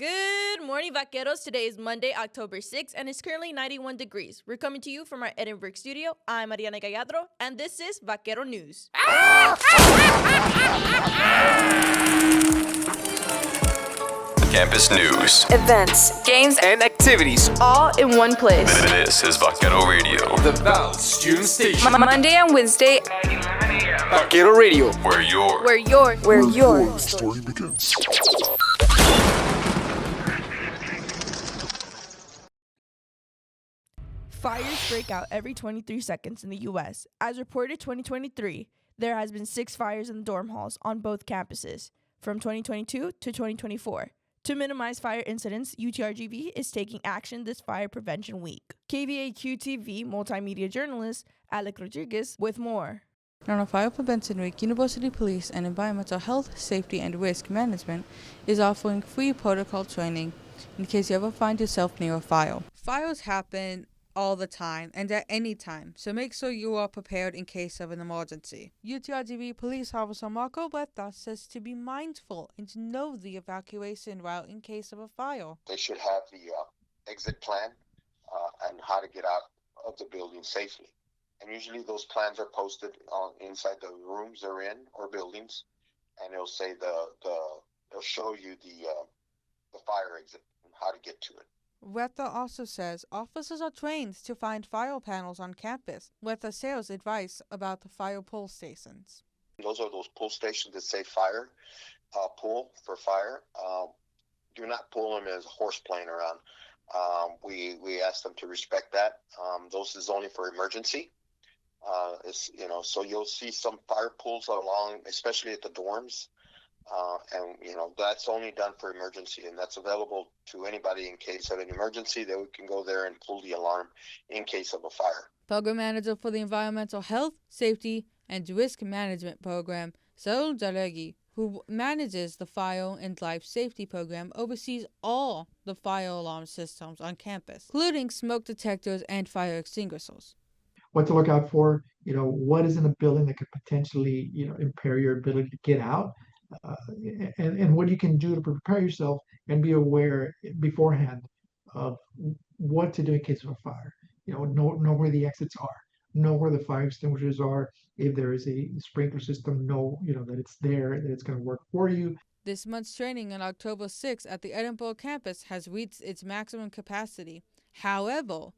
Good morning, Vaqueros. Today is Monday, October 6th, and it's currently 91 degrees. We're coming to you from our Edinburgh studio. I'm Mariana Galladro, and this is Vaquero News. Campus news, events, games, and activities, all in one place. This is Vaquero Radio, the Val Student Station. Monday and Wednesday, Vaquero Radio, where your story begins. Fires break out every 23 seconds in the U.S. As reported 2023, there has been 6 fires in the dorm halls on both campuses from 2022 to 2024. To minimize fire incidents, UTRGV is taking action this Fire Prevention Week. KVAQ-TV multimedia journalist Alec Rodriguez with more. On Fire Prevention Week, University Police and Environmental Health, Safety and Risk Management is offering free protocol training in case you ever find yourself near a fire. Fires happen all the time and at any time, so make sure you are prepared in case of an emergency. UTRGV Police Officer Marco Berta says to be mindful and to know the evacuation route in case of a fire. They should have the exit plan and how to get out of the building safely. And usually those plans are posted inside the rooms they're in or buildings, and it'll say they'll show you the fire exit and how to get to it. Weta also says officers are trained to find fire panels on campus. Weta shares advice about the fire pull stations. Those are those pull stations that say fire, pull for fire. Do not pull them as a horse playing around. We ask them to respect that. Those is only for emergency. So you'll see some fire pulls along, especially at the dorms. That's only done for emergency, and that's available to anybody in case of an emergency that we can go there and pull the alarm in case of a fire. Program Manager for the Environmental Health, Safety, and Risk Management Program, Saul Jalegi, who manages the Fire and Life Safety Program, oversees all the fire alarm systems on campus, including smoke detectors and fire extinguishers. What to look out for, what is in a building that could potentially, impair your ability to get out. And what you can do to prepare yourself and be aware beforehand of what to do in case of a fire. Know where the exits are, know where the fire extinguishers are. If there is a sprinkler system, know that it's there, that it's going to work for you. This month's training on October 6th at the Edinburgh campus has reached its maximum capacity. However,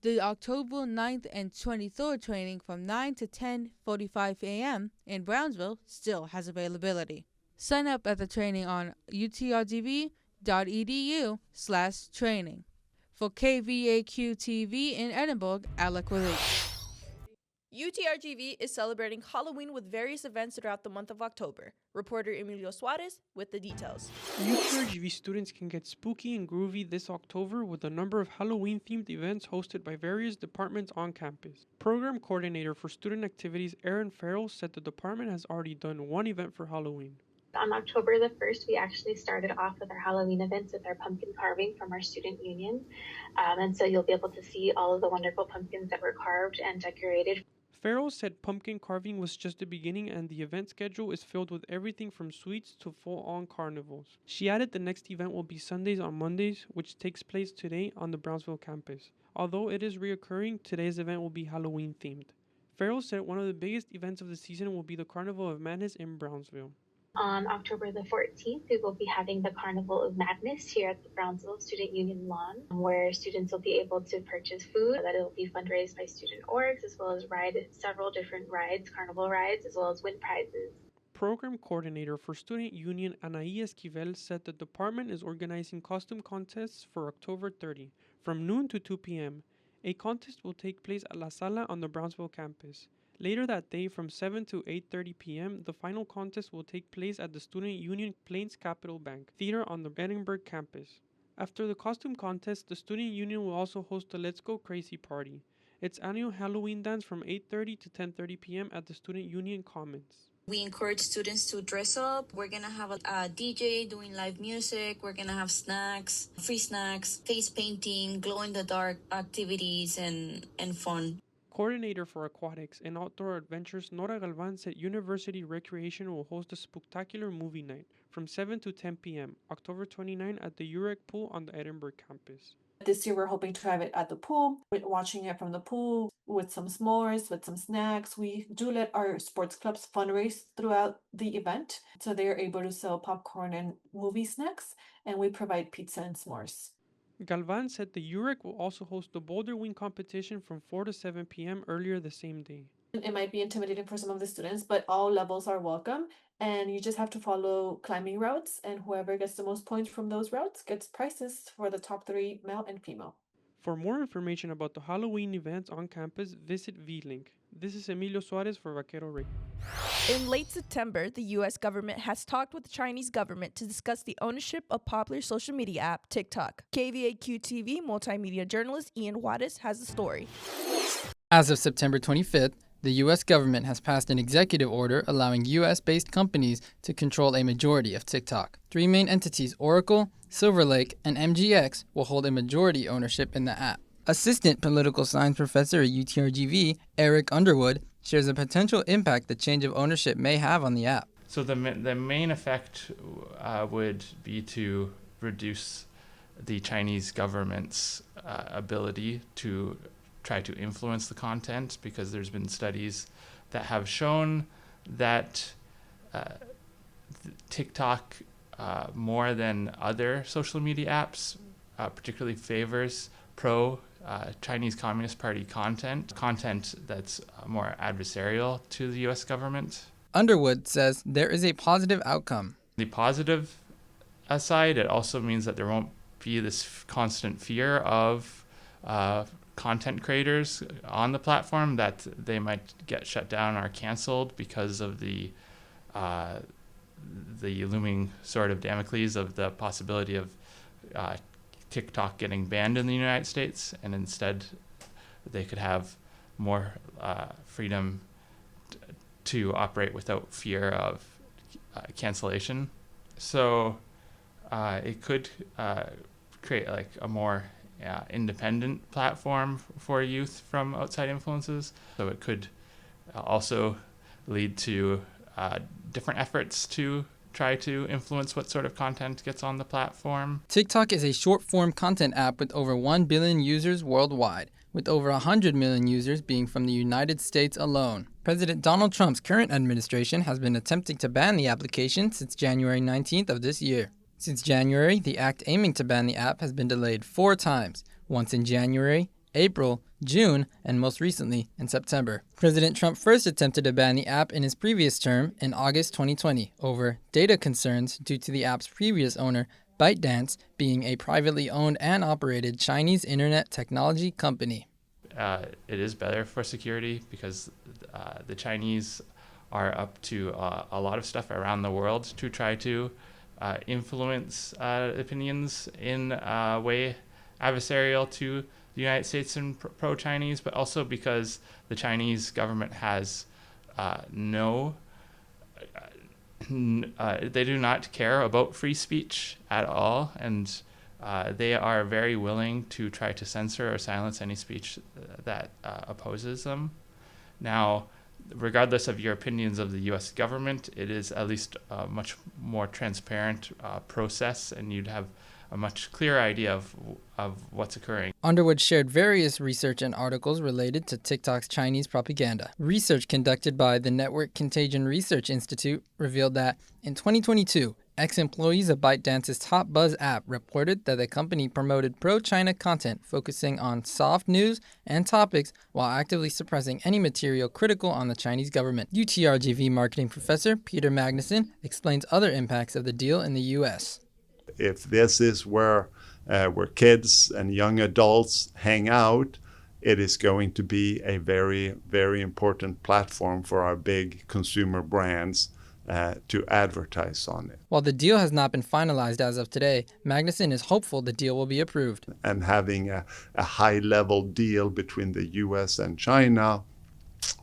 the October 9th and 23rd training from 9 to 10:45 a.m. in Brownsville still has availability. Sign up at the training on utrgv.edu/training. For KVAQ-TV in Edinburgh, Alec Rodriguez. UTRGV is celebrating Halloween with various events throughout the month of October. Reporter Emilio Suarez with the details. UTRGV students can get spooky and groovy this October with a number of Halloween-themed events hosted by various departments on campus. Program Coordinator for Student Activities Erin Farrell said the department has already done one event for Halloween. On October the 1st, we actually started off with our Halloween events with our pumpkin carving from our student union. And so you'll be able to see all of the wonderful pumpkins that were carved and decorated. Farrell said pumpkin carving was just the beginning and the event schedule is filled with everything from sweets to full-on carnivals. She added the next event will be Sundays on Mondays, which takes place today on the Brownsville campus. Although it is reoccurring, today's event will be Halloween-themed. Farrell said one of the biggest events of the season will be the Carnival of Madness in Brownsville. On October the 14th, we will be having the Carnival of Madness here at the Brownsville Student Union lawn, where students will be able to purchase food that will be fundraised by student orgs, as well as ride several different rides, carnival rides, as well as win prizes. Program Coordinator for Student Union Anaí Esquivel said the department is organizing costume contests for October 30, from noon to 2 p.m. A contest will take place at La Sala on the Brownsville campus. Later that day, from 7 to 8:30 p.m., the final contest will take place at the Student Union Plains Capital Bank Theater on the Edinburgh campus. After the costume contest, the Student Union will also host a Let's Go Crazy party, its annual Halloween dance from 8:30 to 10:30 p.m. at the Student Union Commons. We encourage students to dress up. We're going to have a DJ doing live music. We're going to have snacks, free snacks, face painting, glow-in-the-dark activities, and fun. Coordinator for Aquatics and Outdoor Adventures Nora Galvan said University Recreation will host a spectacular movie night from 7 to 10 p.m., October 29 at the Urek Pool on the Edinburgh campus. This year, we're hoping to have it at the pool, watching it from the pool with some s'mores, with some snacks. We do let our sports clubs fundraise throughout the event, so they are able to sell popcorn and movie snacks, and we provide pizza and s'mores. Galvan said the Urek will also host the boulder wing competition from 4 to 7 p.m. earlier the same day. It might be intimidating for some of the students, but all levels are welcome, and you just have to follow climbing routes, and whoever gets the most points from those routes gets prizes for the top 3 male and female. For more information about the Halloween events on campus, visit VLink. This is Emilio Suarez for Vaquero Radio. In late September, the U.S. government has talked with the Chinese government to discuss the ownership of popular social media app TikTok. KVAQ-TV multimedia journalist Ian Juarez has the story. As of September 25th, the U.S. government has passed an executive order allowing U.S.-based companies to control a majority of TikTok. 3 main entities, Oracle, Silver Lake, and MGX, will hold a majority ownership in the app. Assistant political science professor at UTRGV, Eric Underwood, shares a potential impact the change of ownership may have on the app. So the main effect would be to reduce the Chinese government's ability to try to influence the content, because there's been studies that have shown that TikTok, more than other social media apps, particularly favors pro-Chinese Communist Party content that's more adversarial to the U.S. government. Underwood says there is a positive outcome. The positive side, it also means that there won't be this constant fear of content creators on the platform, that they might get shut down or canceled because of the looming sword of Damocles of the possibility of TikTok getting banned in the United States, and instead they could have more freedom to operate without fear of cancellation. So it could create like a more independent platform for youth from outside influences. So it could also lead to different efforts to try to influence what sort of content gets on the platform. TikTok is a short-form content app with over 1 billion users worldwide, with over 100 million users being from the United States alone. President Donald Trump's current administration has been attempting to ban the application since January 19th of this year. Since January, the act aiming to ban the app has been delayed 4 times, once in January, April, June, and most recently in September. President Trump first attempted to ban the app in his previous term in August 2020 over data concerns due to the app's previous owner, ByteDance, being a privately owned and operated Chinese internet technology company. It is better for security because the Chinese are up to a lot of stuff around the world to try to influence opinions in a way adversarial to the United States and pro-Chinese, but also because the Chinese government has they do not care about free speech at all, and they are very willing to try to censor or silence any speech that opposes them. Now, regardless of your opinions of the U.S. government, it is at least a much more transparent process, and you'd have a much clearer idea of what's occurring. Underwood shared various research and articles related to TikTok's Chinese propaganda. Research conducted by the Network Contagion Research Institute revealed that in 2022, ex-employees of ByteDance's Top Buzz app reported that the company promoted pro-China content focusing on soft news and topics while actively suppressing any material critical on the Chinese government. UTRGV marketing professor Peter Magnuson explains other impacts of the deal in the U.S. If this is where kids and young adults hang out, it is going to be a very, very important platform for our big consumer brands to advertise on it. While the deal has not been finalized as of today, Magnuson is hopeful the deal will be approved. And having a high-level deal between the U.S. and China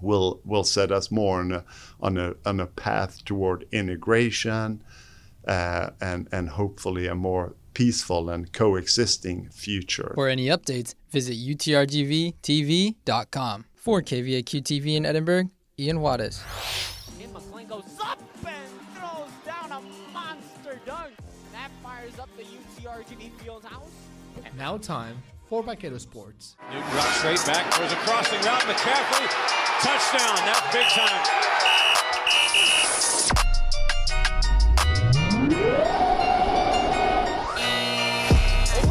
will set us more on a path toward integration and hopefully a more peaceful and coexisting future. For any updates, visit utrgvtv.com. For KVAQ-TV in Edinburgh, Ian Juarez. Goes up and throws down a monster up the UTRGV Fieldhouse. And now time for Vaquero Sports. Newton drops straight back towards a crossing route. McCaffrey, touchdown. That's big time.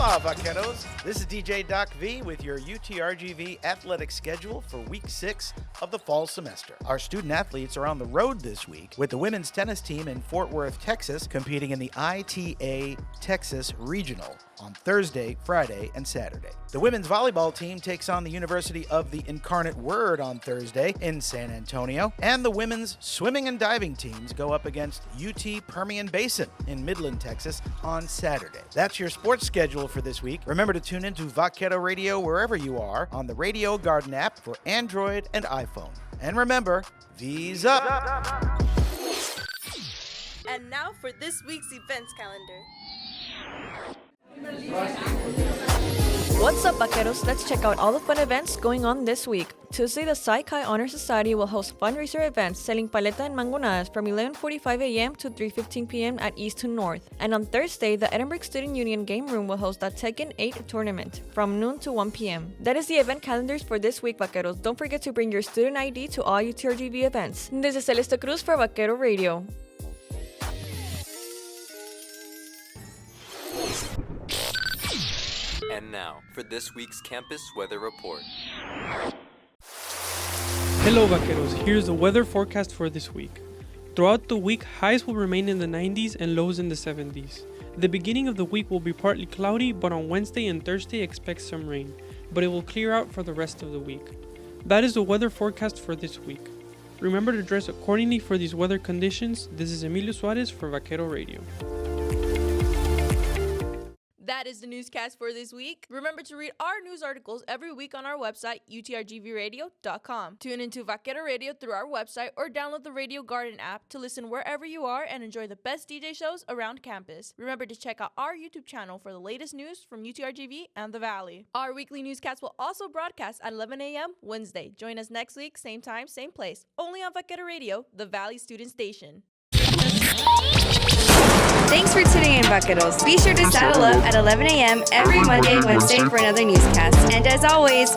Hola, Vaqueros. This is DJ Doc V with your UTRGV athletic schedule for week 6 of the fall semester. Our student athletes are on the road this week with the women's tennis team in Fort Worth, Texas, competing in the ITA Texas Regional on Thursday, Friday, and Saturday. The women's volleyball team takes on the University of the Incarnate Word on Thursday in San Antonio, and the women's swimming and diving teams go up against UT Permian Basin in Midland, Texas on Saturday. That's your sports schedule for this week. Remember to tune into Vaquero Radio wherever you are on the Radio Garden app for Android and iPhone. And remember, V's up! And now for this week's events calendar. What's up, Vaqueros? Let's check out all the fun events going on this week. Tuesday, the Psi Chi Honor Society will host fundraiser events selling paleta and mangonadas from 11:45 a.m. to 3:15 p.m. at East to North. And on Thursday, the Edinburgh Student Union Game Room will host the Tekken 8 tournament from noon to 1 p.m. That is the event calendars for this week, Vaqueros. Don't forget to bring your student ID to all UTRGV events. This is Celeste Cruz for Vaquero Radio. And now, for this week's campus weather report. Hello, Vaqueros. Here's the weather forecast for this week. Throughout the week, highs will remain in the 90s and lows in the 70s. The beginning of the week will be partly cloudy, but on Wednesday and Thursday expect some rain, but it will clear out for the rest of the week. That is the weather forecast for this week. Remember to dress accordingly for these weather conditions. This is Emilio Suarez for Vaquero Radio. That is the newscast for this week. Remember to read our news articles every week on our website, utrgvradio.com. Tune into Vaquero Radio through our website or download the Radio Garden app to listen wherever you are and enjoy the best DJ shows around campus. Remember to check out our YouTube channel for the latest news from UTRGV and the Valley. Our weekly newscast will also broadcast at 11 a.m. Wednesday. Join us next week, same time, same place, only on Vaquero Radio, the Valley student station. Thanks for tuning in, Vaqueros. Be sure to saddle up at 11 a.m. every Monday and Wednesday for another newscast. And as always,